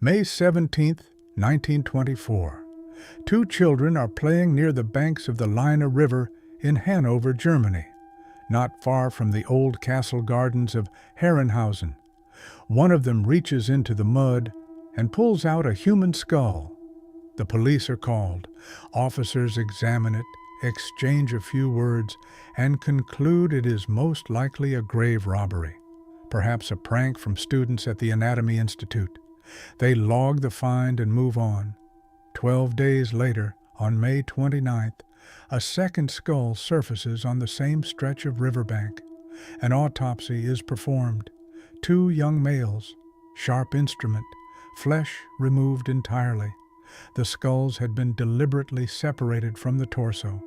May 17th, 1924. Two children are playing near the banks of the Leine River in Hanover, Germany, not far from the old castle gardens of Herrenhausen. One of them reaches into the mud and pulls out a human skull. The police are called. Officers examine it, exchange a few words, and conclude it is most likely a grave robbery, perhaps a prank from students at the Anatomy Institute. They log the find and move on. 12 days later, on May 29th, a second skull surfaces on the same stretch of riverbank. An autopsy is performed. Two young males, sharp instrument, flesh removed entirely. The skulls had been deliberately separated from the torso.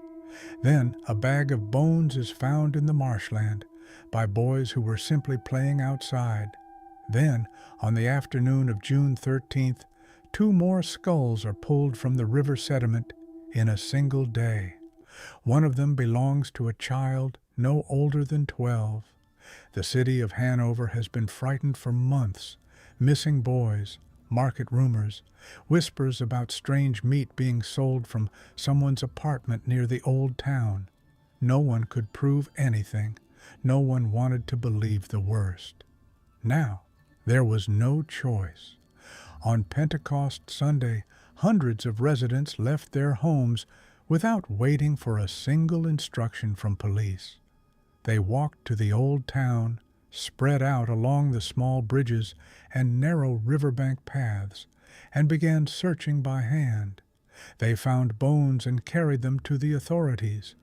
Then a bag of bones is found in the marshland by boys who were simply playing outside. Then, on the afternoon of June 13th, two more skulls are pulled from the river sediment in a single day. One of them belongs to a child no older than 12. The city of Hanover has been frightened for months. Missing boys, market rumors, whispers about strange meat being sold from someone's apartment near the old town. No one could prove anything. No one wanted to believe the worst. Now, there was no choice. On Pentecost Sunday, hundreds of residents left their homes without waiting for a single instruction from police. They walked to the old town, spread out along the small bridges and narrow riverbank paths, and began searching by hand. They found bones and carried them to the authorities,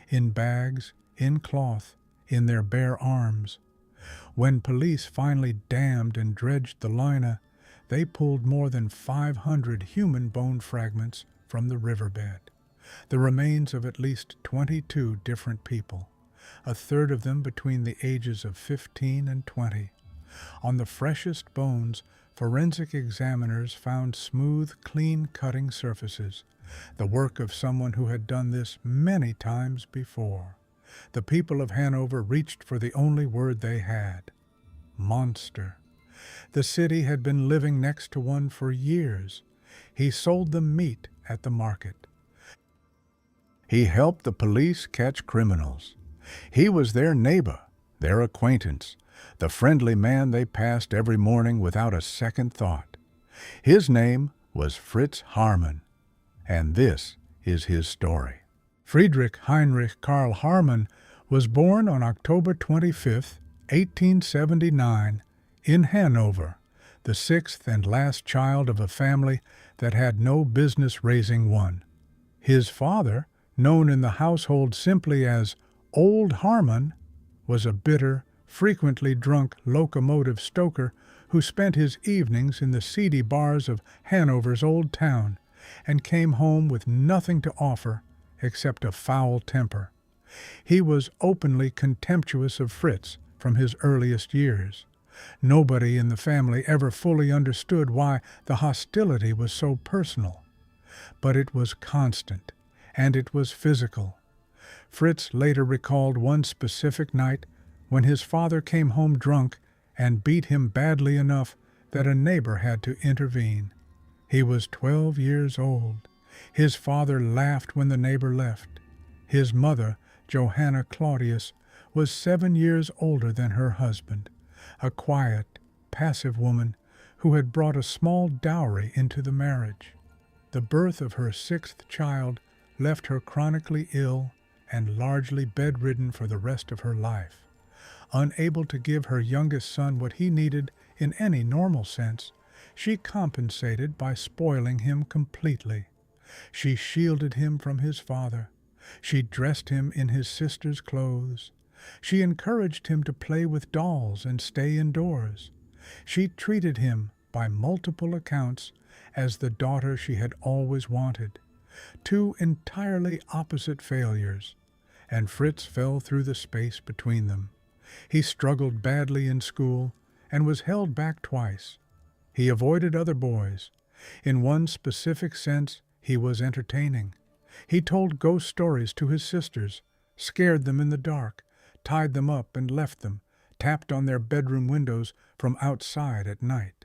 in bags, in cloth, in their bare arms. When police finally dammed and dredged the Leine, they pulled more than 500 human bone fragments from the riverbed, the remains of at least 22 different people, a third of them between the ages of 15 and 20. On the freshest bones, forensic examiners found smooth, clean cutting surfaces, the work of someone who had done this many times before. The people of Hanover reached for the only word they had: monster. The city had been living next to one for years. He sold them meat at the market. He helped the police catch criminals. He was their neighbor, their acquaintance, the friendly man they passed every morning without a second thought. His name was Fritz Haarmann, and this is his story. Friedrich Heinrich Karl Haarmann was born on October 25, 1879, in Hanover, the sixth and last child of a family that had no business raising one. His father, known in the household simply as Old Haarmann, was a bitter, frequently drunk locomotive stoker who spent his evenings in the seedy bars of Hanover's old town and came home with nothing to offer except a foul temper. He was openly contemptuous of Fritz from his earliest years. Nobody in the family ever fully understood why the hostility was so personal. But it was constant, and it was physical. Fritz later recalled one specific night when his father came home drunk and beat him badly enough that a neighbor had to intervene. He was 12 years old. His father laughed when the neighbor left. His mother, Johanna Claudius, was 7 years older than her husband, a quiet, passive woman who had brought a small dowry into the marriage. The birth of her sixth child left her chronically ill and largely bedridden for the rest of her life. Unable to give her youngest son what he needed in any normal sense, she compensated by spoiling him completely. She shielded him from his father. She dressed him in his sister's clothes. She encouraged him to play with dolls and stay indoors. She treated him, by multiple accounts, as the daughter she had always wanted. Two entirely opposite failures, and Fritz fell through the space between them. He struggled badly in school and was held back twice. He avoided other boys. In one specific sense, he was entertaining. He told ghost stories to his sisters, scared them in the dark, tied them up and left them, tapped on their bedroom windows from outside at night.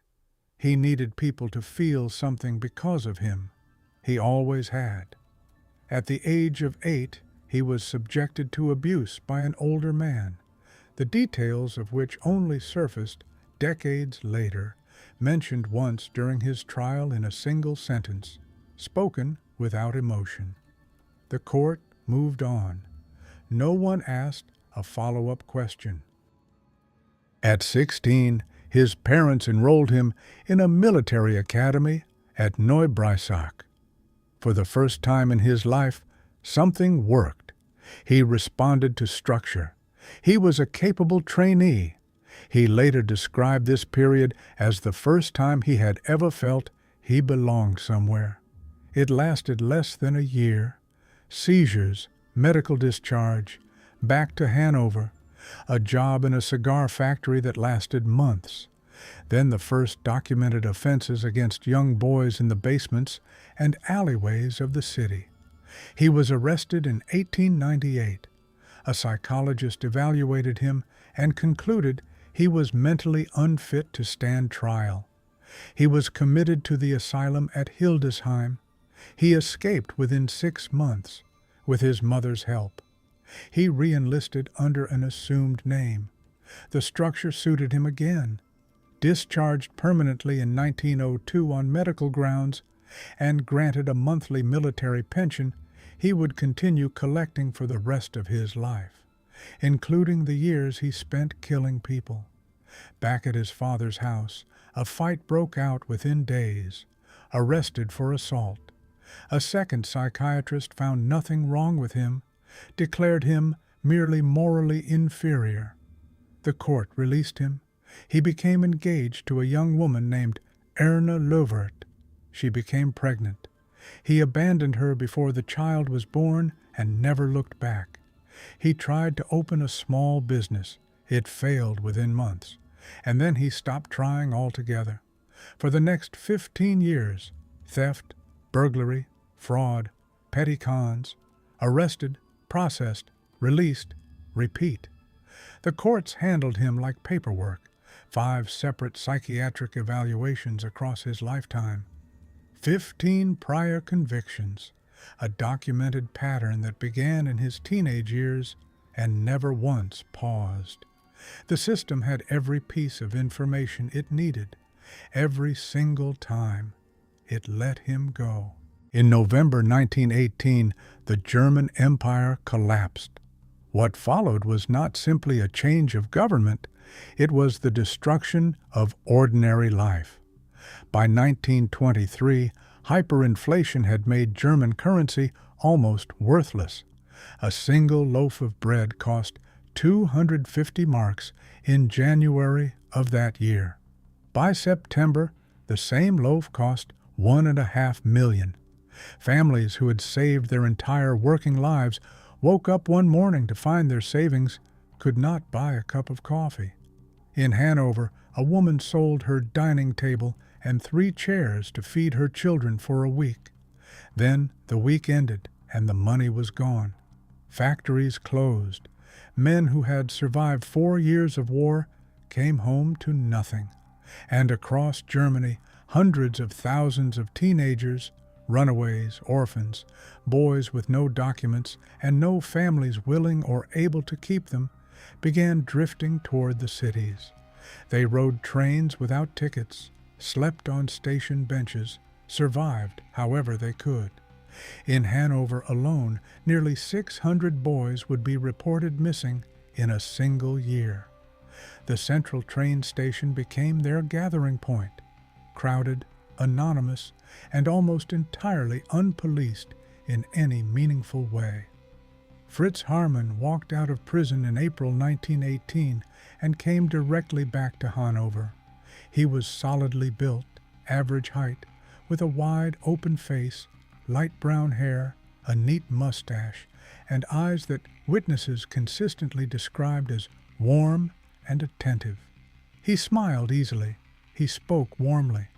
He needed people to feel something because of him. He always had. At the age of 8, he was subjected to abuse by an older man, the details of which only surfaced decades later, mentioned once during his trial in a single sentence, spoken without emotion. The court moved on. No one asked a follow-up question. At 16, his parents enrolled him in a military academy at Neubreisach. For the first time in his life, something worked. He responded to structure. He was a capable trainee. He later described this period as the first time he had ever felt he belonged somewhere. It lasted less than a year. Seizures, medical discharge, back to Hanover, a job in a cigar factory that lasted months. Then the first documented offenses against young boys in the basements and alleyways of the city. He was arrested in 1898. A psychologist evaluated him and concluded he was mentally unfit to stand trial. He was committed to the asylum at Hildesheim. He escaped within 6 months with his mother's help. He re-enlisted under an assumed name. The structure suited him again. Discharged permanently in 1902 on medical grounds and granted a monthly military pension, he would continue collecting for the rest of his life, including the years he spent killing people. Back at his father's house, a fight broke out within days. Arrested for assault. A second psychiatrist found nothing wrong with him, declared him merely morally inferior. The court released him. He became engaged to a young woman named Erna Lovert. She became pregnant. He abandoned her before the child was born and never looked back. He tried to open a small business. It failed within months, and then he stopped trying altogether. For the next 15 years, theft, burglary, fraud, petty cons, arrested, processed, released, repeat. The courts handled him like paperwork, 5 separate psychiatric evaluations across his lifetime, 15 prior convictions, a documented pattern that began in his teenage years and never once paused. The system had every piece of information it needed, every single time. It let him go. In November 1918, the German Empire collapsed. What followed was not simply a change of government, it was the destruction of ordinary life. By 1923, hyperinflation had made German currency almost worthless. A single loaf of bread cost 250 marks in January of that year. By September, the same loaf cost $1.5 million. Families who had saved their entire working lives woke up one morning to find their savings could not buy a cup of coffee. In Hanover, a woman sold her dining table and 3 chairs to feed her children for a week. Then the week ended and the money was gone. Factories closed. Men who had survived 4 years of war came home to nothing. And across Germany, hundreds of thousands of teenagers, runaways, orphans, boys with no documents and no families willing or able to keep them, began drifting toward the cities. They rode trains without tickets, slept on station benches, survived however they could. In Hanover alone, nearly 600 boys would be reported missing in a single year. The central train station became their gathering point, crowded, anonymous, and almost entirely unpoliced in any meaningful way. Fritz Haarmann walked out of prison in April 1918 and came directly back to Hanover. He was solidly built, average height, with a wide open face, light brown hair, a neat mustache, and eyes that witnesses consistently described as warm and attentive. He smiled easily. He spoke warmly.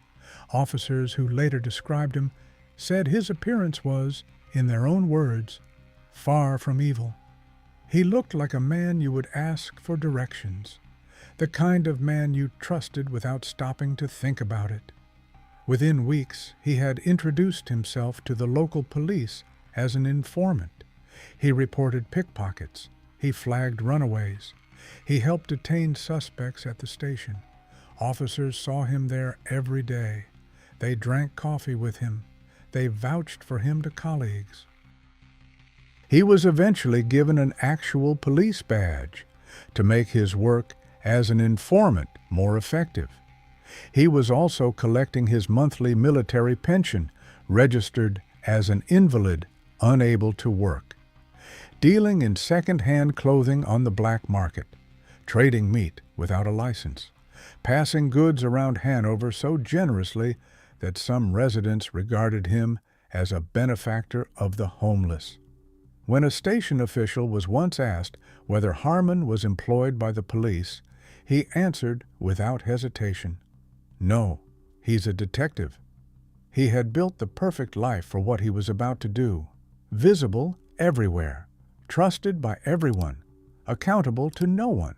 Officers who later described him said his appearance was, in their own words, far from evil. He looked like a man you would ask for directions. the kind of man you trusted without stopping to think about it. Within weeks, he had introduced himself to the local police as an informant. He reported pickpockets. He flagged runaways. He helped detain suspects at the station. Officers saw him there every day. They drank coffee with him. They vouched for him to colleagues. He was eventually given an actual police badge to make his work as an informant more effective. He was also collecting his monthly military pension, registered as an invalid unable to work, dealing in second-hand clothing on the black market, trading meat without a license, passing goods around Hanover so generously that some residents regarded him as a benefactor of the homeless. When a station official was once asked whether Haarmann was employed by the police, he answered without hesitation, "No, he's a detective." He had built the perfect life for what he was about to do, visible everywhere, trusted by everyone, accountable to no one.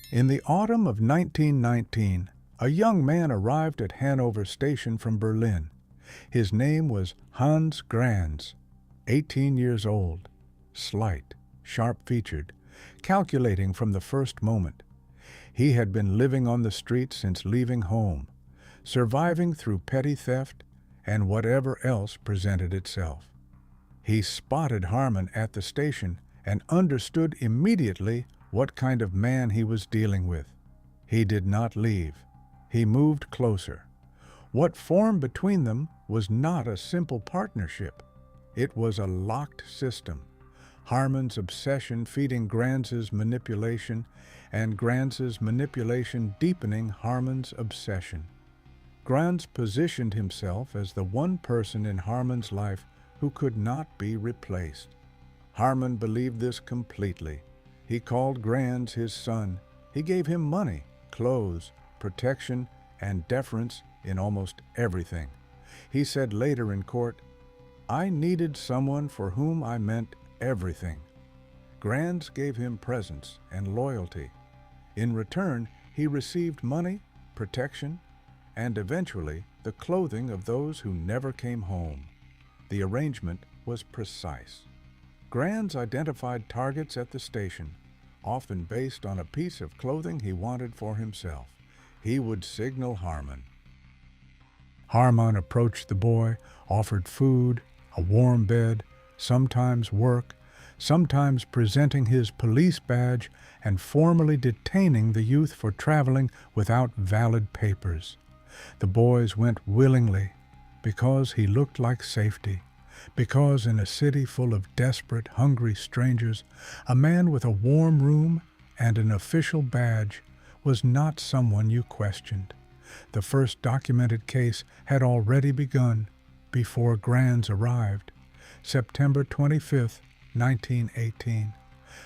In the autumn of 1919, a young man arrived at Hanover Station from Berlin. His name was Hans Grans, 18 years old, slight, sharp-featured, calculating from the first moment. He had been living on the street since leaving home, surviving through petty theft and whatever else presented itself. He spotted Haarmann at the station and understood immediately what kind of man he was dealing with. He did not leave. He moved closer. What formed between them was not a simple partnership. It was a locked system. Haarmann's obsession feeding Grans's manipulation, and Grans's manipulation deepening Haarmann's obsession. Grans positioned himself as the one person in Haarmann's life who could not be replaced. Haarmann believed this completely. He called Grans his son. He gave him money, clothes, protection, and deference in almost everything. He said later in court, "I needed someone for whom I meant everything." Grans gave him presents and loyalty. In return, he received money, protection, and eventually the clothing of those who never came home. The arrangement was precise. Grans identified targets at the station, often based on a piece of clothing he wanted for himself. He would signal Haarmann. Haarmann approached the boy, offered food, a warm bed, sometimes work, sometimes presenting his police badge and formally detaining the youth for traveling without valid papers. The boys went willingly because he looked like safety, because in a city full of desperate, hungry strangers, a man with a warm room and an official badge was not someone you questioned. The first documented case had already begun before Grans arrived. September 25, 1918.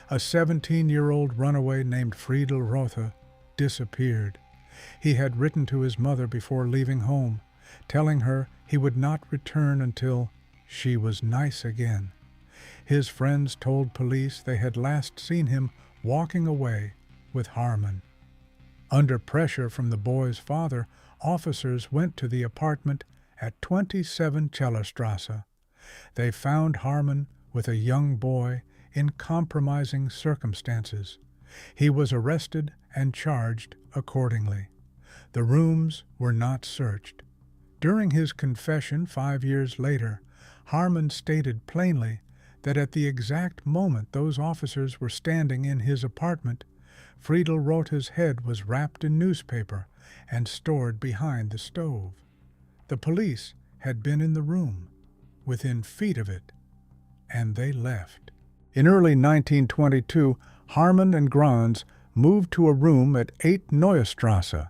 A 17-year-old runaway named Friedel Rothe disappeared. He had written to his mother before leaving home, telling her he would not return until she was nice again. His friends told police they had last seen him walking away with Haarmann. Under pressure from the boy's father, officers went to the apartment at 27 Kellerstrasse. They found Haarmann with a young boy in compromising circumstances. He was arrested and charged accordingly. The rooms were not searched. During his confession 5 years later, Haarmann stated plainly that at the exact moment those officers were standing in his apartment, Friedel Rothe's head was wrapped in newspaper and stored behind the stove. The police had been in the room, within feet of it, and they left. In early 1922, Haarmann and Grans moved to a room at 8 Neue Strasse.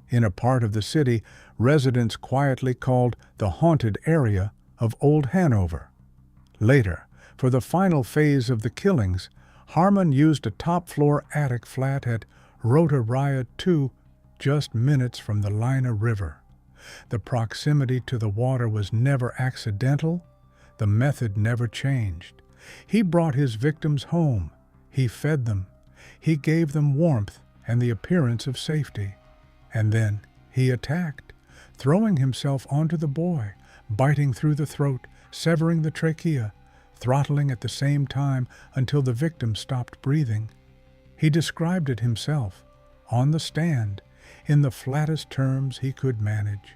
In a part of the city residents quietly called the haunted area of Old Hanover. Later, for the final phase of the killings, Haarmann used a top-floor attic flat at Rote Reihe 2, just minutes from the Leine River. The proximity to the water was never accidental. The method never changed. He brought his victims home. He fed them. He gave them warmth and the appearance of safety. And then he attacked, throwing himself onto the boy, biting through the throat, severing the trachea, throttling at the same time until the victim stopped breathing. He described it himself, on the stand, in the flattest terms he could manage.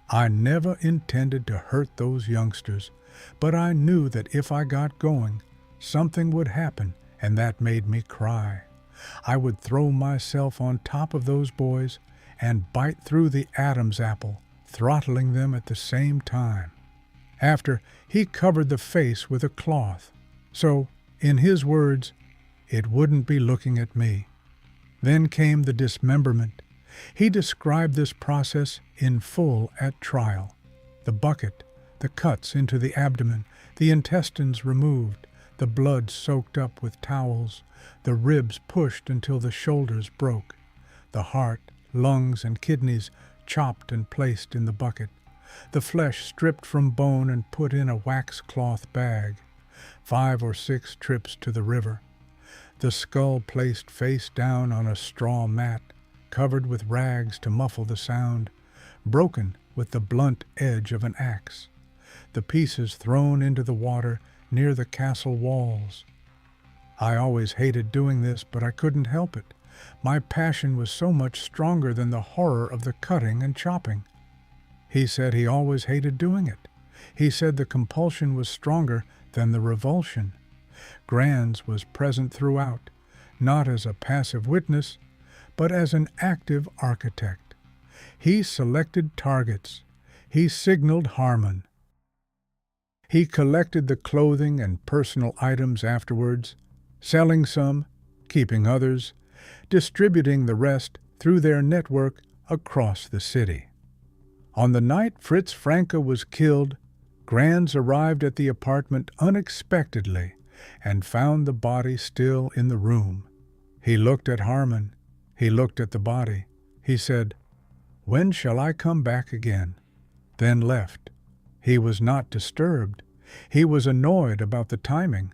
I never intended to hurt those youngsters, but I knew that if I got going, something would happen, and that made me cry. I would throw myself on top of those boys and bite through the Adam's apple, throttling them at the same time. After, he covered the face with a cloth, so, in his words, it wouldn't be looking at me. Then came the dismemberment. He described this process in full at trial. The bucket, the cuts into the abdomen, the intestines removed, the blood soaked up with towels, the ribs pushed until the shoulders broke, the heart, lungs, and kidneys chopped and placed in the bucket, the flesh stripped from bone and put in a wax cloth bag, 5 or 6 trips to the river, the skull placed face down on a straw mat, covered with rags to muffle the sound, broken with the blunt edge of an axe, the pieces thrown into the water near the castle walls. I always hated doing this, but I couldn't help it. My passion was so much stronger than the horror of the cutting and chopping. He said he always hated doing it. He said the compulsion was stronger than the revulsion. Grans was present throughout, not as a passive witness, but as an active architect. He selected targets. He signaled Haarmann. He collected the clothing and personal items afterwards, selling some, keeping others, distributing the rest through their network across the city. On the night Fritz Franke was killed, Grans arrived at the apartment unexpectedly and found the body still in the room. He looked at Haarmann. He looked at the body. He said, "When shall I come back again?" Then left. He was not disturbed. He was annoyed about the timing.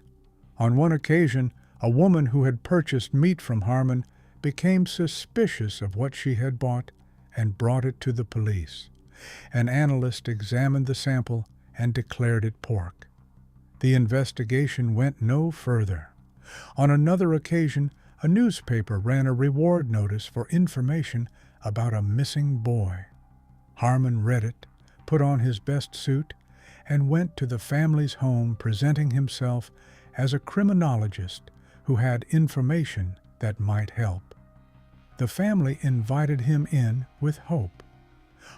On one occasion, a woman who had purchased meat from Haarmann became suspicious of what she had bought and brought it to the police. An analyst examined the sample and declared it pork. The investigation went no further. On another occasion, a newspaper ran a reward notice for information about a missing boy. Haarmann read it, put on his best suit, and went to the family's home presenting himself as a criminologist who had information that might help. The family invited him in with hope.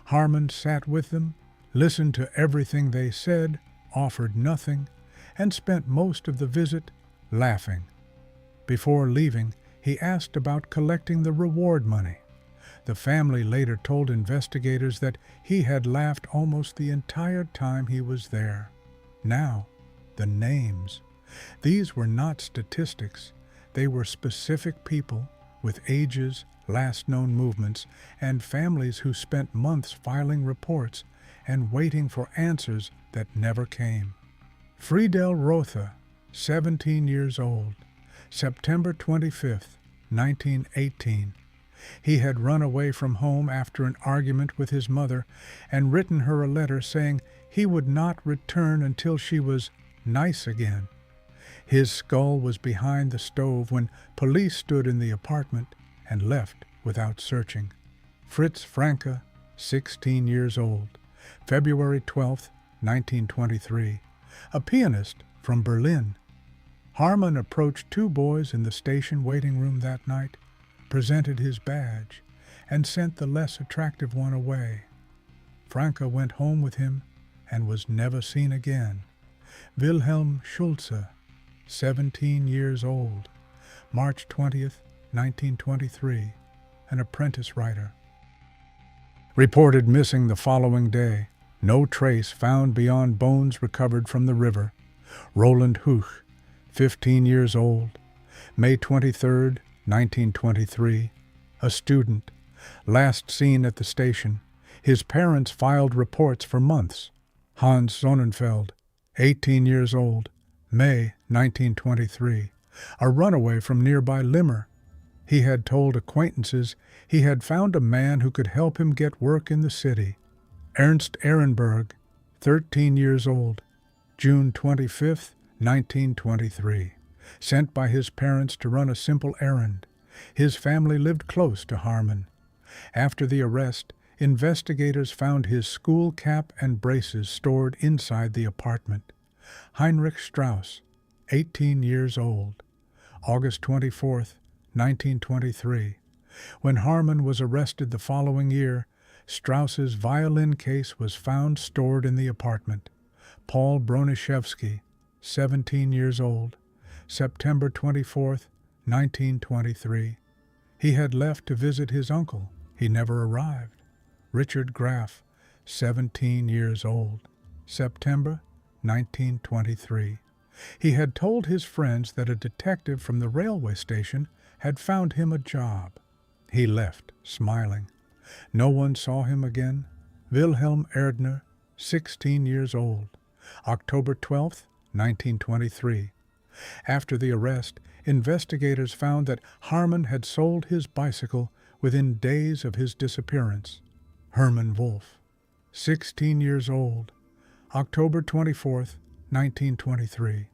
Haarmann sat with them, listened to everything they said, offered nothing, and spent most of the visit laughing. Before leaving, he asked about collecting the reward money. The family later told investigators that he had laughed almost the entire time he was there. Now, the names. These were not statistics. They were specific people with ages, last known movements, and families who spent months filing reports and waiting for answers that never came. Friedel Rothe, 17 years old, September 25, 1918. He had run away from home after an argument with his mother and written her a letter saying he would not return until she was nice again. His skull was behind the stove when police stood in the apartment and left without searching. Fritz Franke, 16 years old, February 12, 1923, a pianist from Berlin. Haarmann approached 2 boys in the station waiting room that night, presented his badge, and sent the less attractive one away. Franke went home with him and was never seen again. Wilhelm Schulze, 17 years old, March 20th, 1923, an apprentice writer. Reported missing the following day, no trace found beyond bones recovered from the river. Roland Huch, 15 years old, May 23rd, 1923, a student, last seen at the station. His parents filed reports for months. Hans Sonnenfeld, 18 years old, May 1923, a runaway from nearby Limmer. He had told acquaintances he had found a man who could help him get work in the city. Ernst Ehrenberg, 13 years old, June 25, 1923, sent by his parents to run a simple errand. His family lived close to Haarmann. After the arrest, investigators found his school cap and braces stored inside the apartment. Heinrich Strauss, 18 years old, August 24, 1923. When Haarmann was arrested the following year, Strauss's violin case was found stored in the apartment. Paul Broniszewski, 17 years old, September 24, 1923. He had left to visit his uncle. He never arrived. Richard Graff, 17 years old, September 1923. He had told his friends that a detective from the railway station had found him a job. He left, smiling. No one saw him again. Wilhelm Erdner, 16 years old, October 12, 1923. After the arrest, investigators found that Haarmann had sold his bicycle within days of his disappearance. Herman Wolf, 16 years old, October 24, 1923.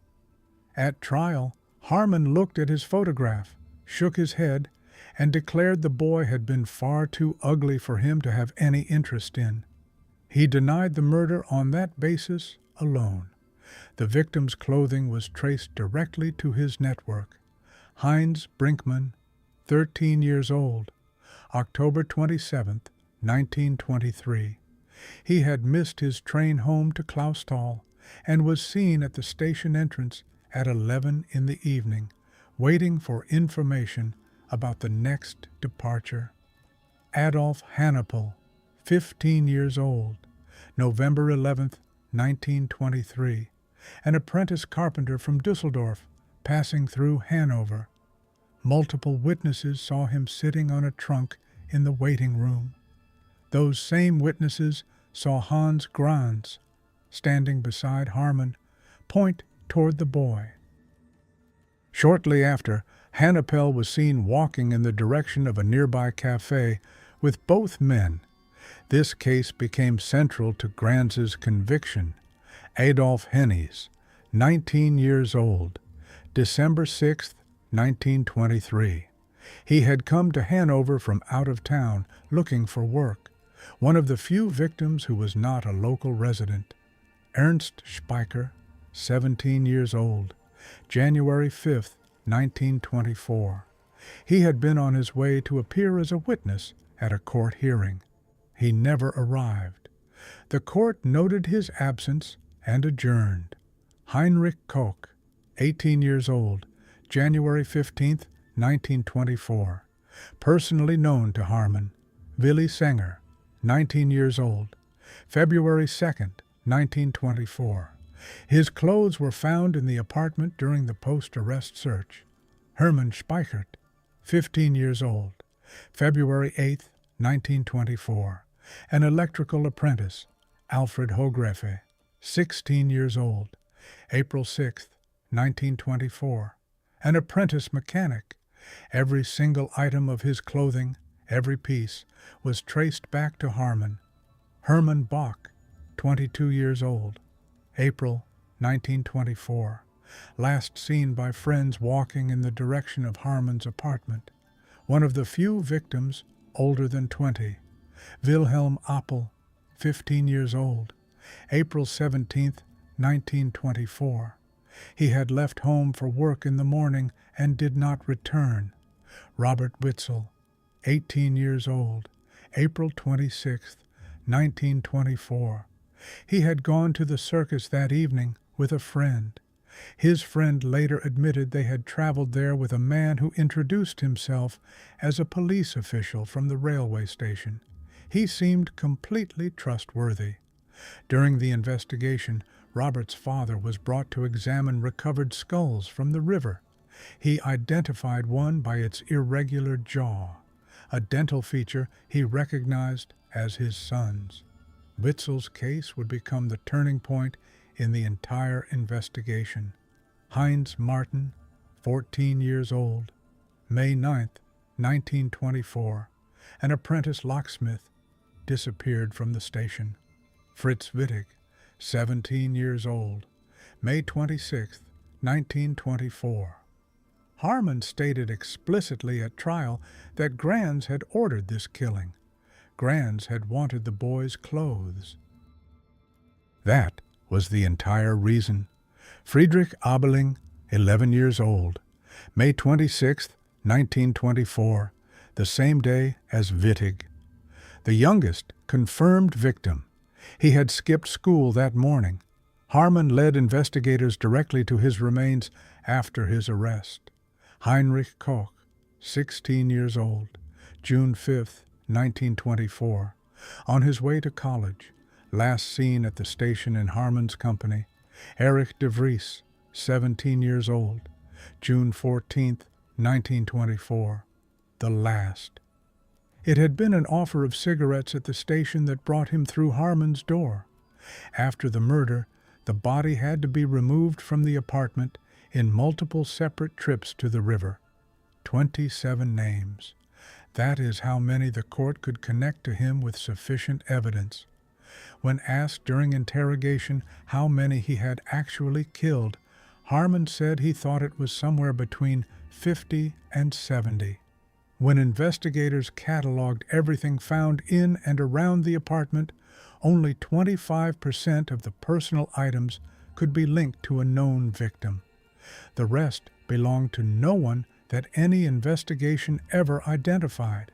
At trial, Haarmann looked at his photograph, shook his head, and declared the boy had been far too ugly for him to have any interest in. He denied the murder on that basis alone. The victim's clothing was traced directly to his network. Heinz Brinkmann, 13 years old, October 27, 1923. He had missed his train home to Clausthal and was seen at the station entrance at 11 in the evening, waiting for information about the next departure. Adolf Hannepel, 15 years old, November 11, 1923, an apprentice carpenter from Dusseldorf, passing through Hanover. Multiple witnesses saw him sitting on a trunk in the waiting room. Those same witnesses saw Hans Grans, standing beside Haarmann, point toward the boy. Shortly after, Hannepel was seen walking in the direction of a nearby cafe with both men. This case became central to Grans's conviction. Adolf Hennies, 19 years old, December 6, 1923. He had come to Hanover from out of town looking for work, one of the few victims who was not a local resident. Ernst Speicher, 17 years old, January 5, 1924. He had been on his way to appear as a witness at a court hearing. He never arrived. The court noted his absence and adjourned. Heinrich Koch, 18 years old, January 15, 1924. Personally known to Haarmann. Willi Sanger, 19 years old, February 2, 1924. His clothes were found in the apartment during the post-arrest search. Hermann Speichert, 15 years old, February 8, 1924. An electrical apprentice. Alfred Hogreffe, 16 years old, April 6, 1924. An apprentice mechanic. Every single item of his clothing, every piece, was traced back to Haarmann. Hermann Bach, 22 years old, April 1924, last seen by friends walking in the direction of Haarmann's apartment. One of the few victims older than 20. Wilhelm Appel, 15 years old, April 17, 1924. He had left home for work in the morning and did not return. Robert Witzel, 18 years old, April 26, 1924. He had gone to the circus that evening with a friend. His friend later admitted they had traveled there with a man who introduced himself as a police official from the railway station. He seemed completely trustworthy. During the investigation, Robert's father was brought to examine recovered skulls from the river. He identified one by its irregular jaw, a dental feature he recognized as his son's. Witzel's case would become the turning point in the entire investigation. Heinz Martin, 14 years old, May 9, 1924, an apprentice locksmith, disappeared from the station. Fritz 17 years old, May 26, 1924. Haarmann stated explicitly at trial that Grans had ordered this killing. Grans had wanted the boy's clothes. That was the entire reason. Friedrich Abeling, 11 years old, May 26, 1924, the same day as Wittig. The youngest confirmed victim. He had skipped school that morning. Haarmann led investigators directly to his remains after his arrest. Heinrich Koch, 16 years old, June 5, 1924, on his way to college, last seen at the station in Haarmann's company. Erich de Vries, 17 years old, June 14, 1924, the last. It had been an offer of cigarettes at the station that brought him through Haarmann's door. After the murder, the body had to be removed from the apartment in multiple separate trips to the river. 27 names. That is how many the court could connect to him with sufficient evidence. When asked during interrogation how many he had actually killed, Haarmann said he thought it was somewhere between 50 and 70. When investigators cataloged everything found in and around the apartment, only 25% of the personal items could be linked to a known victim. The rest belonged to no one that any investigation ever identified.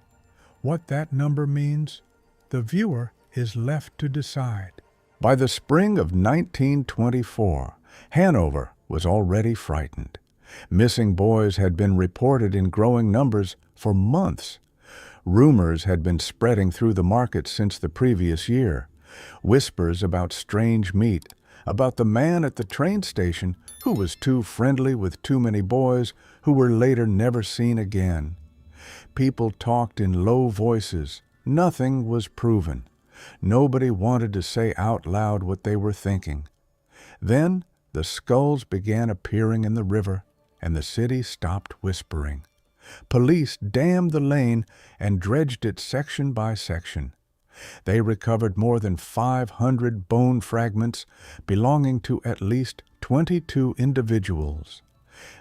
What that number means, the viewer is left to decide. By the spring of 1924, Hanover was already frightened. Missing boys had been reported in growing numbers for months. Rumors had been spreading through the market since the previous year. Whispers about strange meat, about the man at the train station who was too friendly with too many boys who were later never seen again. People talked in low voices. Nothing was proven. Nobody wanted to say out loud what they were thinking. Then the skulls began appearing in the river, and the city stopped whispering. Police dammed the lane and dredged it section by section. They recovered more than 500 bone fragments belonging to at least 22 individuals.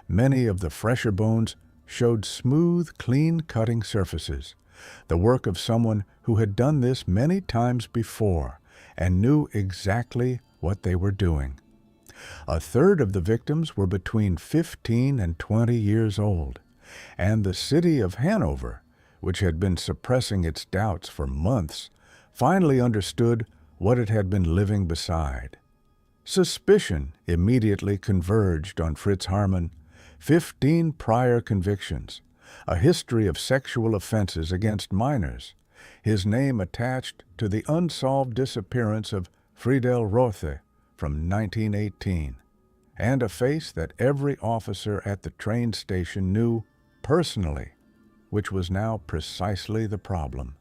Many of the fresher bones showed smooth, clean-cutting surfaces, the work of someone who had done this many times before and knew exactly what they were doing. A third of the victims were between 15 and 20 years old, and the city of Hanover, which had been suppressing its doubts for months, finally understood what it had been living beside. Suspicion immediately converged on Fritz Haarmann. 15 prior convictions, a history of sexual offenses against minors, his name attached to the unsolved disappearance of Friedel Rothe from 1918, and a face that every officer at the train station knew personally, which was now precisely the problem.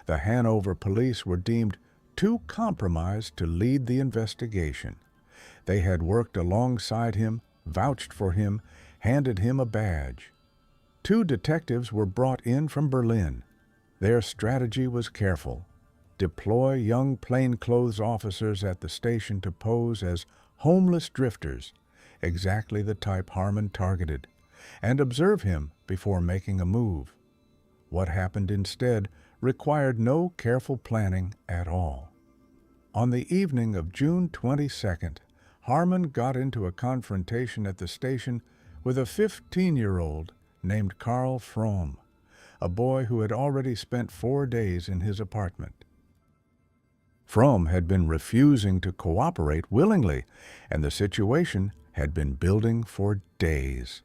The Hanover police were deemed too compromised to lead the investigation. They had worked alongside him, vouched for him, handed him a badge. 2 detectives were brought in from Berlin. Their strategy was careful. Deploy young plainclothes officers at the station to pose as homeless drifters, exactly the type Haarmann targeted, and observe him before making a move. What happened instead required no careful planning at all. On the evening of June 22nd, Haarmann got into a confrontation at the station with a 15-year-old named Karl Fromm, a boy who had already spent 4 days in his apartment. Fromm had been refusing to cooperate willingly, and the situation had been building for days.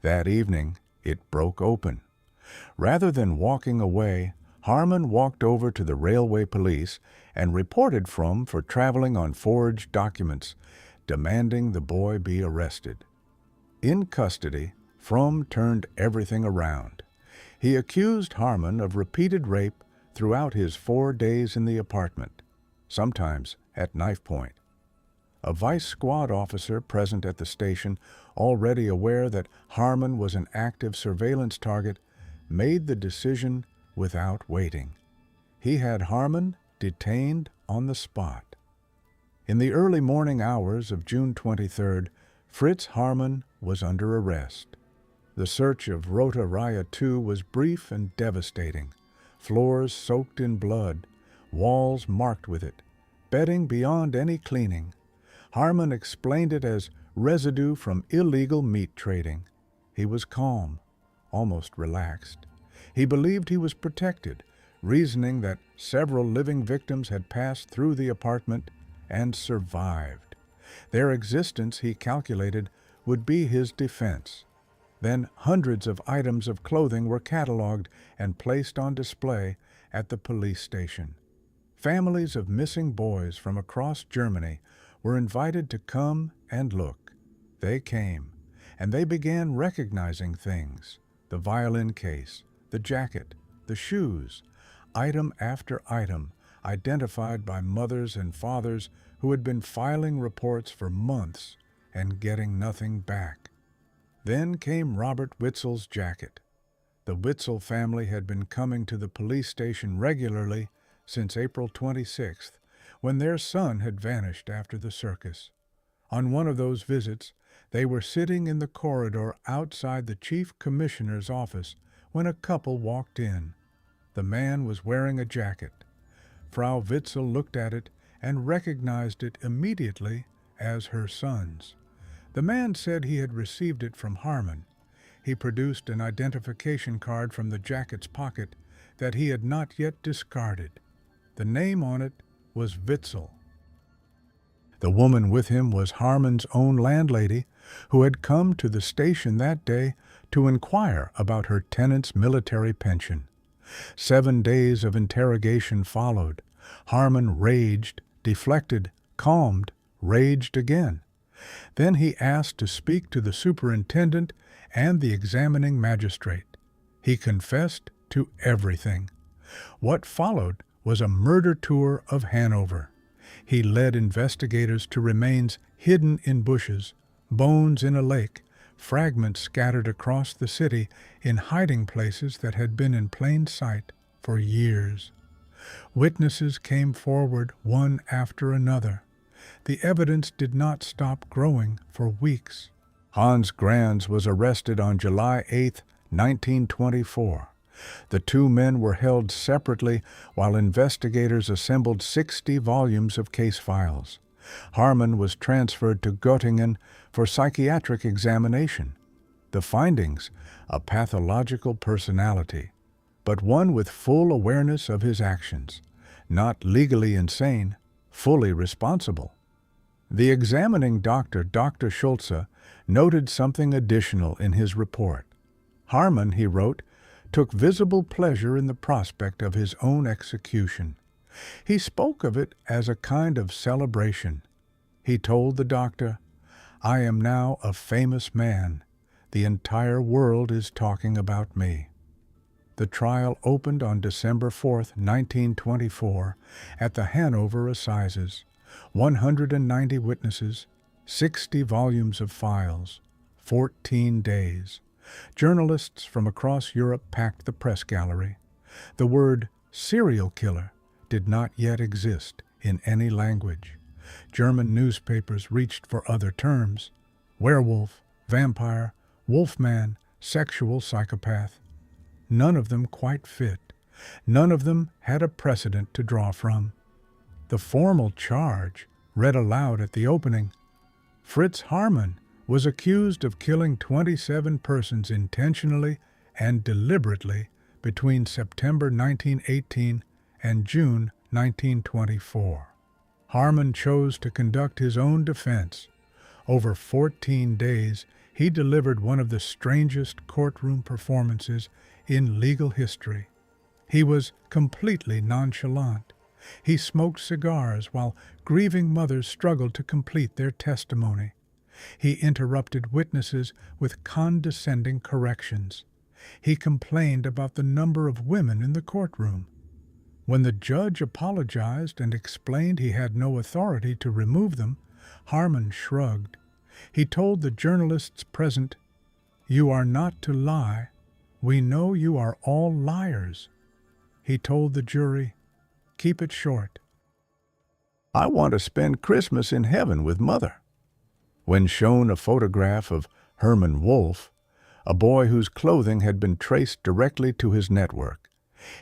That evening, it broke open. Rather than walking away, Haarmann walked over to the railway police and reported Fromm for traveling on forged documents, demanding the boy be arrested. In custody, Fromm turned everything around. He accused Haarmann of repeated rape throughout his 4 days in the apartment, sometimes at knife point. A vice squad officer present at the station, already aware that Haarmann was an active surveillance target, made the decision without waiting. He had Haarmann detained on the spot. In the early morning hours of June 23rd, Fritz Haarmann was under arrest. The search of Rota Raya 2 was brief and devastating. Floors soaked in blood, walls marked with it, bedding beyond any cleaning. Haarmann explained it as residue from illegal meat trading. He was calm, almost relaxed. He believed he was protected, reasoning that several living victims had passed through the apartment and survived. Their existence, he calculated, would be his defense. Then hundreds of items of clothing were cataloged and placed on display at the police station. Families of missing boys from across Germany were invited to come and look. They came, and they began recognizing things: the violin case, the jacket, the shoes, item after item, identified by mothers and fathers who had been filing reports for months and getting nothing back. Then came Robert Witzel's jacket. The Witzel family had been coming to the police station regularly since April 26th, when their son had vanished after the circus. On one of those visits, they were sitting in the corridor outside the chief commissioner's office when a couple walked in. The man was wearing a jacket. Frau Witzel looked at it and recognized it immediately as her son's. The man said he had received it from Haarmann. He produced an identification card from the jacket's pocket that he had not yet discarded. The name on it was Witzel. The woman with him was Haarmann's own landlady, who had come to the station that day to inquire about her tenant's military pension. 7 days of interrogation followed. Haarmann raged, deflected, calmed, raged again. Then he asked to speak to the superintendent and the examining magistrate. He confessed to everything. What followed was a murder tour of Hanover. He led investigators to remains hidden in bushes, bones in a lake, fragments scattered across the city in hiding places that had been in plain sight for years. Witnesses came forward one after another. The evidence did not stop growing for weeks. Hans Grans was arrested on July 8, 1924. The two men were held separately while investigators assembled 60 volumes of case files. Haarmann was transferred to Göttingen for psychiatric examination. The findings: a pathological personality, but one with full awareness of his actions, not legally insane, fully responsible. The examining doctor, Dr. Schulze, noted something additional in his report. Haarmann, he wrote, took visible pleasure in the prospect of his own execution. He spoke of it as a kind of celebration. He told the doctor, "I am now a famous man. The entire world is talking about me." The trial opened on December 4, 1924, at the Hanover Assizes. 190 witnesses, 60 volumes of files, 14 days. Journalists from across Europe packed the press gallery. The word serial killer did not yet exist in any language. German newspapers reached for other terms: werewolf, vampire, wolfman, sexual psychopath. None of them quite fit. None of them had a precedent to draw from. The formal charge, read aloud at the opening: Fritz Haarmann was accused of killing 27 persons intentionally and deliberately between September 1918 and June 1924. Haarmann chose to conduct his own defense. Over 14 days, he delivered one of the strangest courtroom performances in legal history. He was completely nonchalant. He smoked cigars while grieving mothers struggled to complete their testimony. He interrupted witnesses with condescending corrections. He complained about the number of women in the courtroom. When the judge apologized and explained he had no authority to remove them, Haarmann shrugged. He told the journalists present, "You are not to lie. "We know you are all liars." He told the jury, "Keep it short. I want to spend Christmas in heaven with Mother." When shown a photograph of Herman Wolf, a boy whose clothing had been traced directly to his network,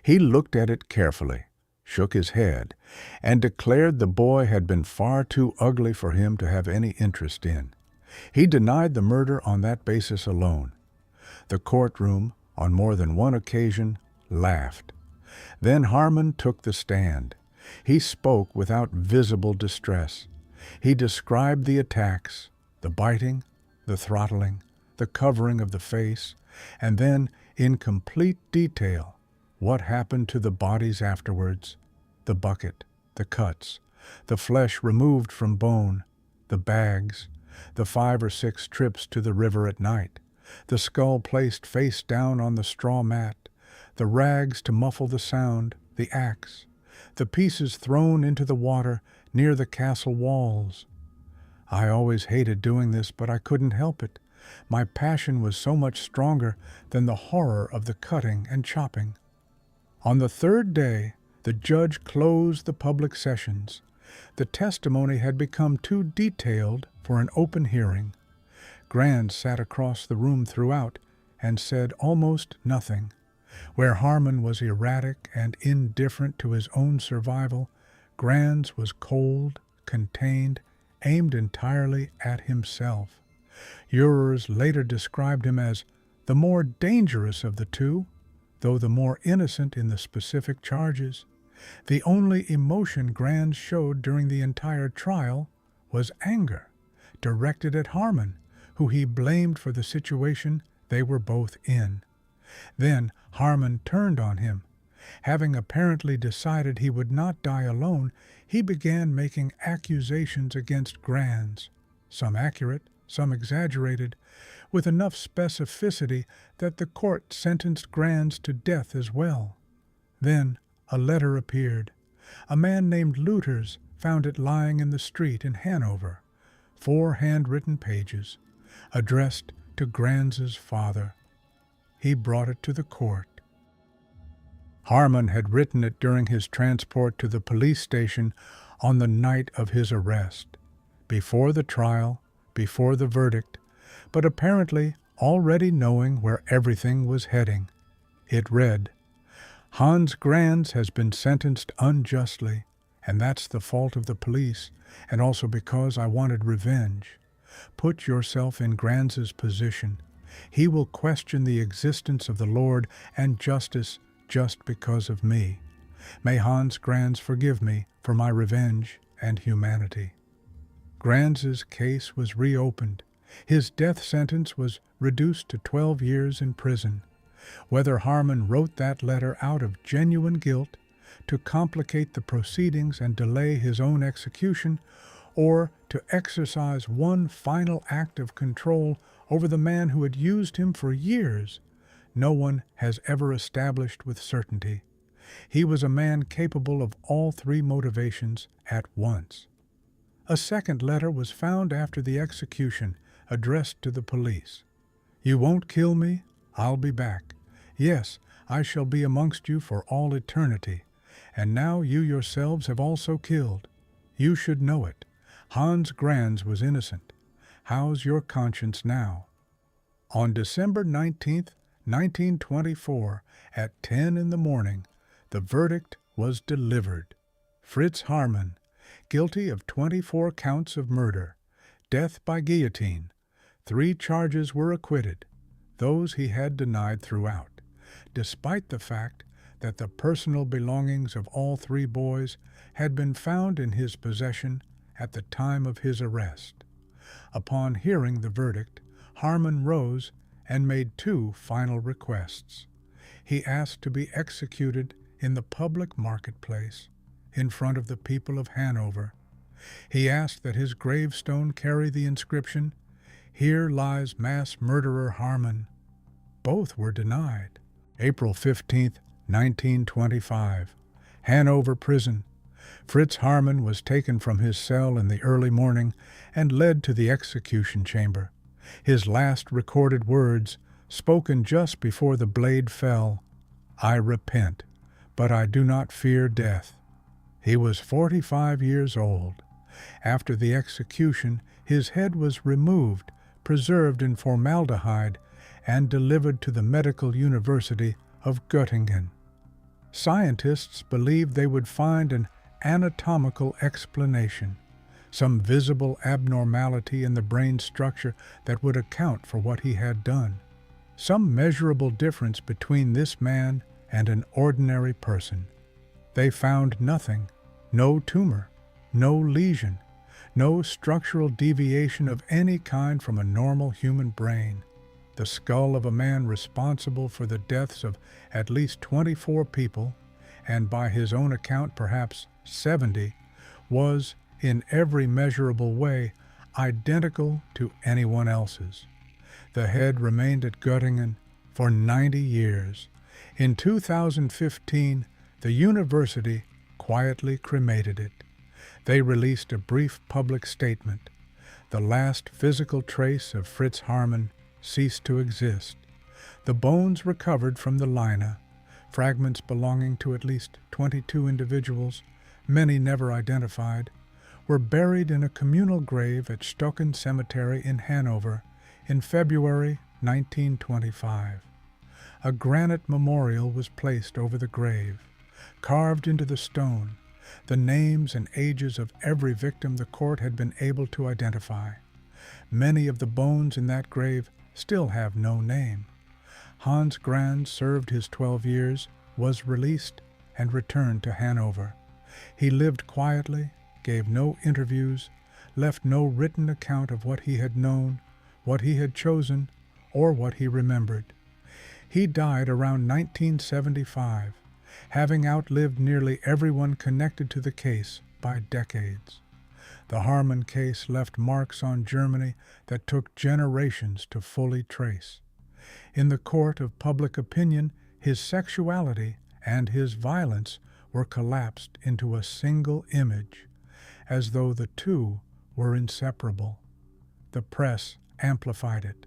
he looked at it carefully, shook his head, and declared the boy had been far too ugly for him to have any interest in. He denied the murder on that basis alone. The courtroom, on more than one occasion, laughed. Then Haarmann took the stand. He spoke without visible distress. He described the attacks, the biting, the throttling, the covering of the face, and then, in complete detail, what happened to the bodies afterwards: the bucket, the cuts, the flesh removed from bone, the bags, the 5 or 6 trips to the river at night, the skull placed face down on the straw mat, the rags to muffle the sound, the axe, the pieces thrown into the water near the castle walls. I always hated doing this, but I couldn't help it. My passion was so much stronger than the horror of the cutting and chopping. On the 3rd day, the judge closed the public sessions. The testimony had become too detailed for an open hearing. Grans sat across the room throughout and said almost nothing. Where Haarmann was erratic and indifferent to his own survival, Grans was cold, contained, aimed entirely at himself. Jurors later described him as the more dangerous of the two, though the more innocent in the specific charges. The only emotion Grans showed during the entire trial was anger, directed at Haarmann, who he blamed for the situation they were both in. Then Haarmann turned on him. Having apparently decided he would not die alone, he began making accusations against Grans, some accurate, some exaggerated, with enough specificity that the court sentenced Grans to death as well. Then a letter appeared. A man named Luters found it lying in the street in Hanover, 4 handwritten pages, addressed to Grans's father. He brought it to the court. Haarmann had written it during his transport to the police station on the night of his arrest, before the trial, before the verdict, but apparently already knowing where everything was heading. It read, "Hans Grans has been sentenced unjustly, and that's the fault of the police, and also because I wanted revenge. Put yourself in Grans's position. He will question the existence of the Lord and justice just because of me. May Hans Grans forgive me for my revenge and humanity." Grans's case was reopened. His death sentence was reduced to 12 years in prison. Whether Haarmann wrote that letter out of genuine guilt, to complicate the proceedings and delay his own execution, or to exercise one final act of control over the man who had used him for years, no one has ever established with certainty. He was a man capable of all 3 motivations at once. A second letter was found after the execution, addressed to the police. "You won't kill me? I'll be back. Yes, I shall be amongst you for all eternity. And now you yourselves have also killed. You should know it. Hans Grans was innocent. How's your conscience now?" On December 19th, 1924, at 10 in the morning, the verdict was delivered. Fritz Haarmann, guilty of 24 counts of murder, death by guillotine. 3 charges were acquitted, those he had denied throughout, despite the fact that the personal belongings of all 3 boys had been found in his possession at the time of his arrest. Upon hearing the verdict, Haarmann rose and made 2 final requests. He asked to be executed in the public marketplace, in front of the people of Hanover. He asked that his gravestone carry the inscription, "Here lies mass murderer Haarmann." Both were denied. April 15th, 1925, Hanover Prison. Fritz Haarmann was taken from his cell in the early morning and led to the execution chamber. His last recorded words, spoken just before the blade fell, "I repent, but I do not fear death." He was 45 years old. After the execution, his head was removed, preserved in formaldehyde, and delivered to the Medical University of Göttingen. Scientists believed they would find an anatomical explanation, some visible abnormality in the brain structure that would account for what he had done, some measurable difference between this man and an ordinary person. They found nothing, no tumor, no lesion, no structural deviation of any kind from a normal human brain. The skull of a man responsible for the deaths of at least 24 people, and by his own account perhaps 70, was, in every measurable way, identical to anyone else's. The head remained at Göttingen for 90 years. In 2015, the university quietly cremated it. They released a brief public statement. The last physical trace of Fritz Haarmann ceased to exist. The bones recovered from the Leine, fragments belonging to at least 22 individuals, many never identified, were buried in a communal grave at Stocken Cemetery in Hanover in February 1925. A granite memorial was placed over the grave. Carved into the stone, the names and ages of every victim the court had been able to identify. Many of the bones in that grave still have no name. Hans Grans served his 12 years, was released, and returned to Hanover. He lived quietly, gave no interviews, left no written account of what he had known, what he had chosen, or what he remembered. He died around 1975, having outlived nearly everyone connected to the case by decades. The Haarmann case left marks on Germany that took generations to fully trace. In the court of public opinion, his sexuality and his violence were collapsed into a single image, as though the two were inseparable. The press amplified it.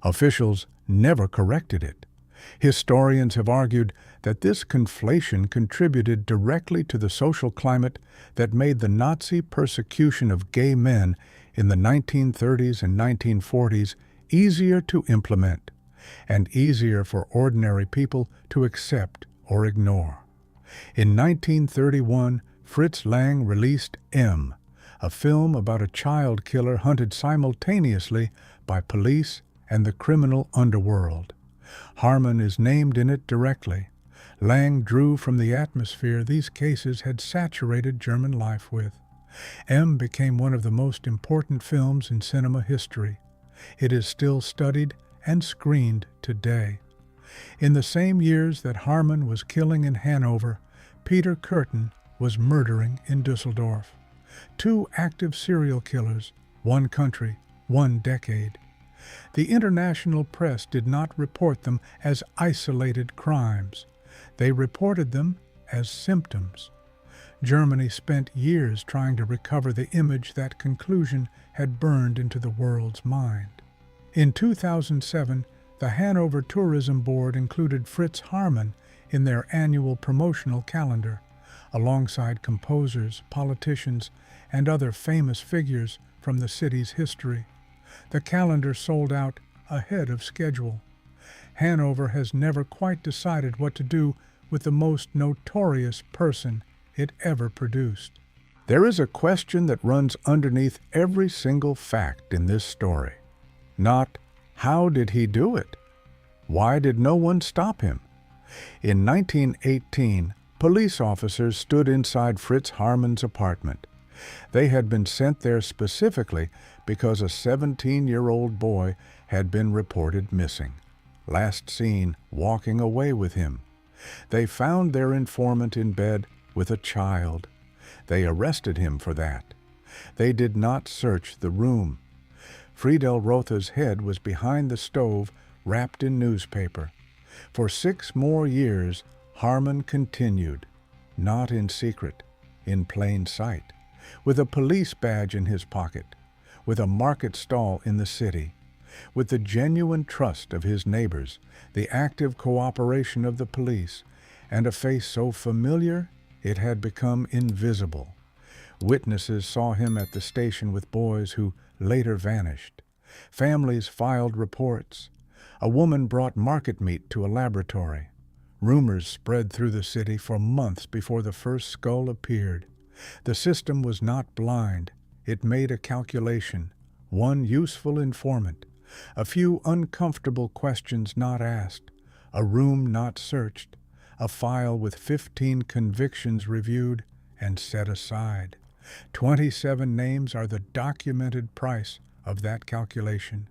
Officials never corrected it. Historians have argued that this conflation contributed directly to the social climate that made the Nazi persecution of gay men in the 1930s and 1940s easier to implement, and easier for ordinary people to accept or ignore. In 1931, Fritz Lang released M, a film about a child killer hunted simultaneously by police and the criminal underworld. Haarmann is named in it directly. Lang drew from the atmosphere these cases had saturated German life with. M became one of the most important films in cinema history. It is still studied and screened today. In the same years that Haarmann was killing in Hanover, Peter Kürten was murdering in Düsseldorf. Two active serial killers, one country, one decade. The international press did not report them as isolated crimes. They reported them as symptoms. Germany spent years trying to recover the image that conclusion had burned into the world's mind. In 2007, the Hanover Tourism Board included Fritz Haarmann in their annual promotional calendar, alongside composers, politicians, and other famous figures from the city's history. The calendar sold out ahead of schedule. Hanover has never quite decided what to do with the most notorious person it ever produced. There is a question that runs underneath every single fact in this story. Not, how did he do it? Why did no one stop him? In 1918, police officers stood inside Fritz Haarmann's apartment. They had been sent there specifically because a 17-year-old boy had been reported missing, last seen walking away with him. They found their informant in bed with a child. They arrested him for that. They did not search the room. Friedel Rotha's head was behind the stove, wrapped in newspaper. For 6 more years, Haarmann continued, not in secret, in plain sight, with a police badge in his pocket, with a market stall in the city, With the genuine trust of his neighbors, the active cooperation of the police, and a face so familiar it had become invisible. Witnesses saw him at the station with boys who later vanished. Families filed reports. A woman brought market meat to a laboratory. Rumors spread through the city for months before the first skull appeared. The system was not blind. It made a calculation, one useful informant, a few uncomfortable questions not asked, a room not searched, a file with 15 convictions reviewed and set aside. 27 names are the documented price of that calculation.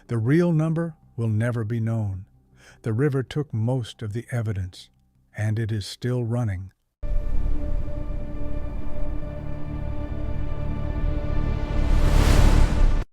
The real number will never be known. The river took most of the evidence, and it is still running.